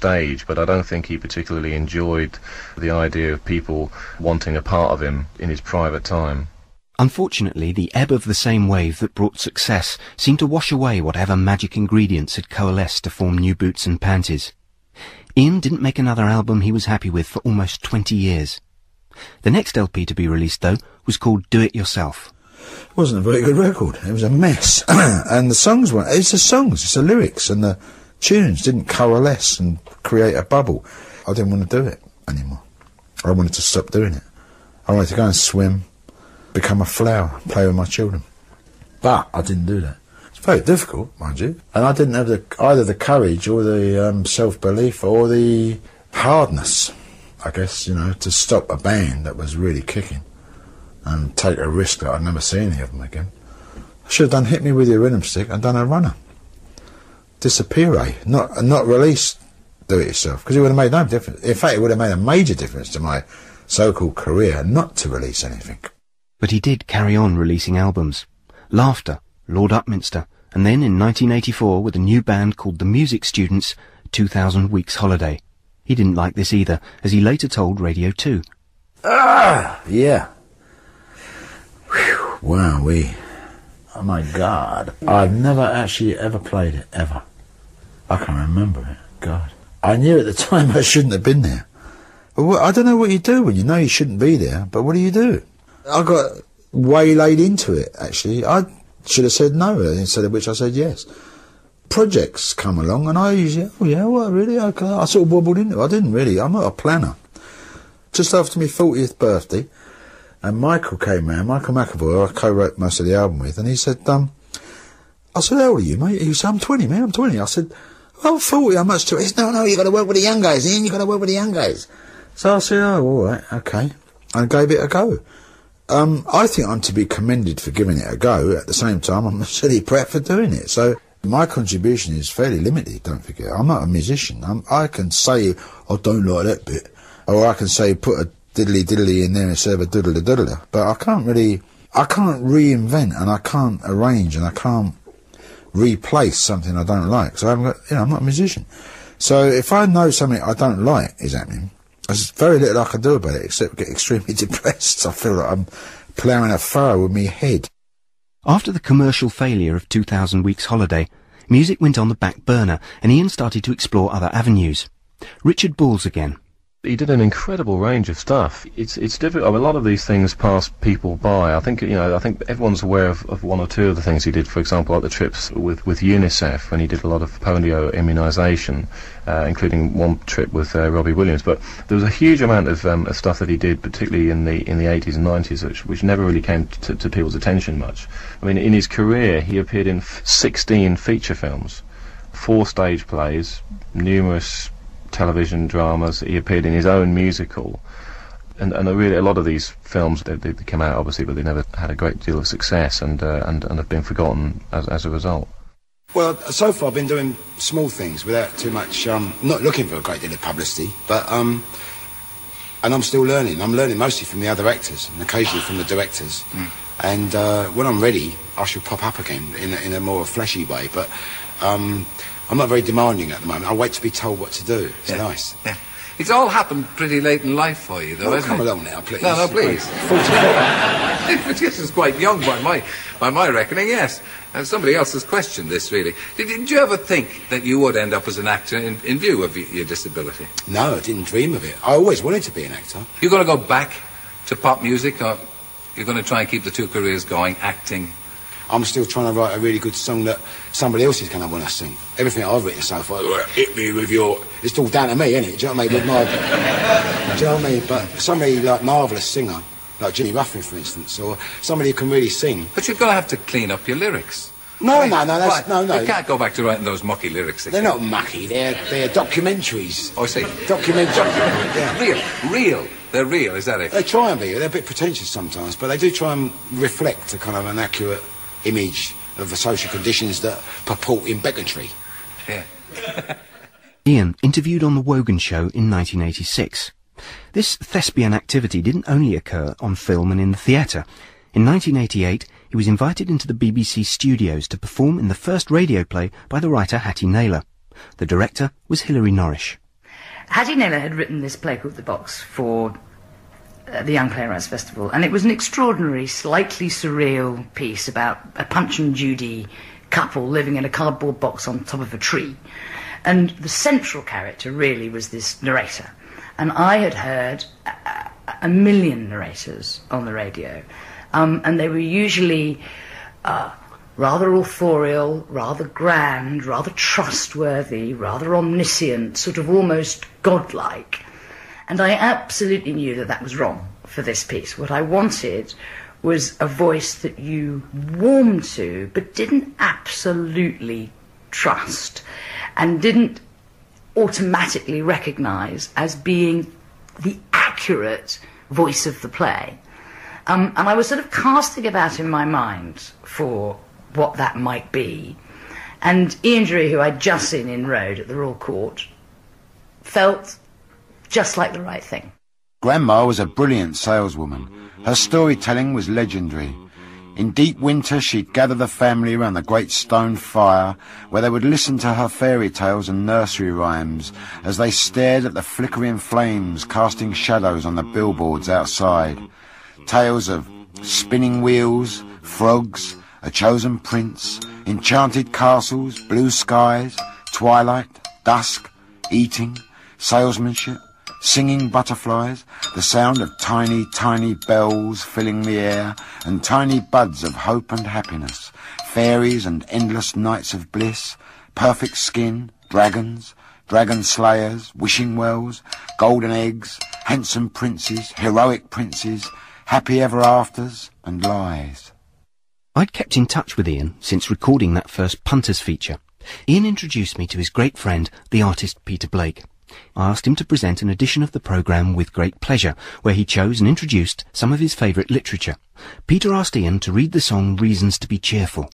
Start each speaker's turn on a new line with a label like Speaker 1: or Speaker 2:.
Speaker 1: stage, but I don't think he particularly enjoyed the idea of people wanting a part of him in his private time.
Speaker 2: Unfortunately, the ebb of the same wave that brought success seemed to wash away whatever magic ingredients had coalesced to form New Boots and Panties. Ian didn't make another album he was happy with for almost 20 years. The next LP to be released, though, was called Do It Yourself.
Speaker 3: It wasn't a very good record. It was a mess. And the songs weren't... It's the songs, it's the lyrics, and the tunes didn't coalesce and create a bubble. I didn't want to do it anymore. I wanted to stop doing it. I wanted to go and swim, become a flower, play with my children. But I didn't do that. It's very difficult, mind you. And I didn't have either the courage or the self-belief or the hardness, I guess, you know, to stop a band that was really kicking and take a risk that I'd never see any of them again. I should have done Hit Me With Your Rhythm Stick and done a runner. Disappear, not release Do It Yourself, because it would have made no difference. In fact, it would have made a major difference to my so-called career not to release anything.
Speaker 2: But he did carry on releasing albums. Laughter, Lord Upminster, and then in 1984 with a new band called The Music Students, 2000 Weeks Holiday. He didn't like this either, as he later told Radio 2.
Speaker 3: Yeah. Whew, wowee. Oh my God. I've never actually ever played it, ever. I can't remember it. God. I knew at the time I shouldn't have been there. But I don't know what you do when you know you shouldn't be there, but what do? I got waylaid into it, actually. I should have said no, instead of which I said yes. Projects come along and I usually, oh yeah, what, really? Okay. I sort of wobbled into it. I didn't really. I'm not a planner. Just after my 40th birthday, and Michael came round, Michael McAvoy, I co-wrote most of the album with, and he said, I said, how old are you, mate? He said, I'm 20, man, I'm 20. I said, I'm 40, how much to it? He said, no, you got to work with the young guys, Ian, you got to work with the young guys. So I said, oh, all right, okay, and gave it a go. I think I'm to be commended for giving it a go. At the same time, I'm a silly prat for doing it. So my contribution is fairly limited, don't forget. I'm not a musician. I can say, I don't like that bit. Or I can say, put a diddly-diddly in there instead of a doodle-doodle. But I can't reinvent, and I can't arrange, and I can't replace something I don't like. So I haven't got, I'm not a musician. So if I know something I don't like is happening, there's very little I can do about it except get extremely depressed. I feel like I'm ploughing a furrow with my head.
Speaker 2: After the commercial failure of 2000 Weeks Holiday, music went on the back burner and Ian started to explore other avenues. Richard Balls again.
Speaker 1: He did an incredible range of stuff. It's difficult. A lot of these things pass people by. I think everyone's aware of one or two of the things he did. For example, like the trips with UNICEF, when he did a lot of polio immunisation, including one trip with Robbie Williams. But there was a huge amount of stuff that he did, particularly in the 80s and 90s, which never really came to people's attention much. I mean, in his career, he appeared in 16 feature films, 4 stage plays, numerous television dramas. He appeared in his own musical, and really a lot of these films they came out obviously, but they never had a great deal of success, and have been forgotten as a result.
Speaker 4: Well, so far I've been doing small things without too much. Not looking for a great deal of publicity, but and I'm still learning. I'm learning mostly from the other actors and occasionally from the directors. And when I'm ready, I shall pop up again in a more flashy way. But I'm not very demanding at the moment. I wait to be told what to do. It's nice.
Speaker 5: Yeah. It's all happened pretty late in life for you, though, hasn't it?
Speaker 4: Come along now, please.
Speaker 5: No, please. 44. This is quite young by my reckoning, yes. And somebody else has questioned this, really. Did you ever think that you would end up as an actor in view of your disability?
Speaker 4: No, I didn't dream of it. I always wanted to be an actor.
Speaker 5: You're going to go back to pop music, or you're going to try and keep the two careers going, acting?
Speaker 4: I'm still trying to write a really good song that somebody else is going to want to sing. Everything I've written so far, hit me with your... It's all down to me, isn't it? Do you know what I mean? With my... Do you know what I mean? But somebody like marvellous singer, like Jimmy Ruffin, for instance, or somebody who can really sing.
Speaker 5: But you're going to have to clean up your lyrics.
Speaker 4: No.
Speaker 5: You can't go back to writing those mucky lyrics again.
Speaker 4: They're not mucky. They're documentaries.
Speaker 5: Oh, I see.
Speaker 4: Documentaries. Yeah.
Speaker 5: Real. They're real, is that it?
Speaker 4: They try and be. They're a bit pretentious sometimes, but they do try and reflect a kind of an accurate image of the social conditions that purport in bigotry.
Speaker 5: Yeah.
Speaker 2: Ian interviewed on The Wogan Show in 1986. This thespian activity didn't only occur on film and in the theatre. In 1988, he was invited into the BBC studios to perform in the first radio play by the writer Hattie Naylor. The director was Hilary Norrish.
Speaker 6: Hattie Naylor had written this play called The Box for the Young Playwrights Festival, and it was an extraordinary, slightly surreal piece about a Punch and Judy couple living in a cardboard box on top of a tree. And the central character really was this narrator. And I had heard a million narrators on the radio, and they were usually rather authorial, rather grand, rather trustworthy, rather omniscient, sort of almost godlike. And I absolutely knew that that was wrong for this piece. What I wanted was a voice that you warmed to, but didn't absolutely trust, and didn't automatically recognise as being the accurate voice of the play. And I was sort of casting about in my mind for what that might be. And Ian Dury, who I'd just seen in Road at the Royal Court, felt just like the right thing.
Speaker 4: Grandma was a brilliant saleswoman. Her storytelling was legendary. In deep winter, she'd gather the family around the great stone fire, where they would listen to her fairy tales and nursery rhymes as they stared at the flickering flames casting shadows on the billboards outside. Tales of spinning wheels, frogs, a chosen prince, enchanted castles, blue skies, twilight, dusk, eating, salesmanship, singing butterflies, the sound of tiny, tiny bells filling the air, and tiny buds of hope and happiness, fairies and endless nights of bliss, perfect skin, dragons, dragon slayers, wishing wells, golden eggs, handsome princes, heroic princes, happy ever afters, and lies.
Speaker 2: I'd kept in touch with Ian since recording that first Punters feature. Ian introduced me to his great friend, the artist Peter Blake. I asked him to present an edition of the programme With Great Pleasure, where he chose and introduced some of his favourite literature. Peter asked Ian to read the song Reasons to be Cheerful.